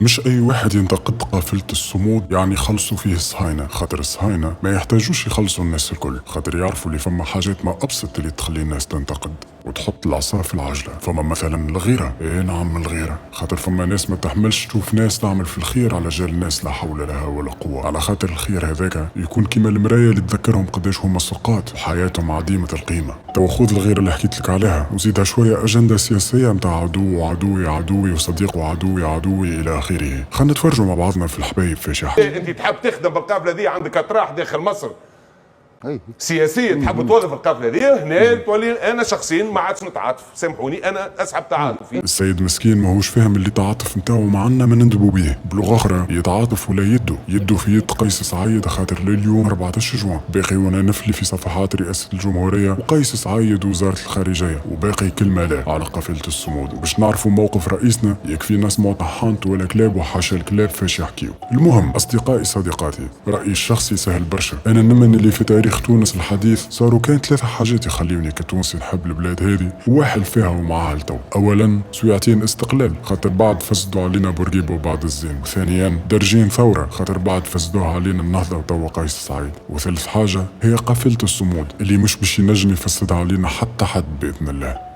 مش أي واحد ينتقد قافلة الصمود يعني يخلصوا فيه الصهاينة، خاطر الصهاينة ما يحتاجوش يخلصوا الناس الكل، خاطر يعرفوا اللي فما حاجات ما أبسط اللي تخلي الناس تنتقد وتحط العصا في العجلة. فما مثلا الغيرة، ايه نعم الغيرة، خاطر فما ناس ما تحملش تشوف ناس تعمل في الخير على جال ناس لا حول لها ولا قوة، على خاطر الخير هذاك يكون كيما المراية اللي تذكرهم قداش هما سقاط وحياتهم عديمة القيمة. تو خذ الغيرة اللي حكيت لك عليها وزيدها شوية أجندة سياسية متاع عدو عدوي عدوي وصديق وعدوي عدوي إلى آخره. خلينا نتفرجوا مع بعضنا في الحبايب فاش يحكي. انت تحب تخدم بالقافله دي، عندك اطراح داخل مصر اي سياسيه تحب توظف القافله دي هنا تولي. انا شخصيا ما عادش نتعاطف، سامحوني انا اسحب تعاطفي. السيد مسكين ماهوش فاهم اللي تعاطف نتاعو معنا ما ندبوا بيه. بلغة أخرى يتعاطف ولا يده في يد قيس سعيد، خاطر لليوم 14 جوان باقي وانا نفلي في صفحات رئاسة الجمهورية وقيس سعيد وزارة الخارجية، وباقي كلمة لا على قافلة الصمود. باش نعرفوا موقف رئيسنا يكفي نسمعوا طحانت ولا كلاب وحاشا الكلاب فاش يحكيو. المهم أصدقائي صديقاتي، رأيي الشخصي سهل برشا. أنا نمن اللي في تاريخ تونس الحديث صاروا كان 3 حاجات يخليوني كتونسي نحب البلاد هذه، وواحد فيها ومعها التو. اولا سويعتين استقلال، خاطر بعد فسدوا علينا بورقيبه وبعد الزين. وثانيا درجين ثوره، خاطر بعد فسدوها علينا النهضه وتوا قيس سعيد. وثالث حاجه هي قافله الصمود اللي مش باش ينجم يفسدها علينا حتى حد باذن الله.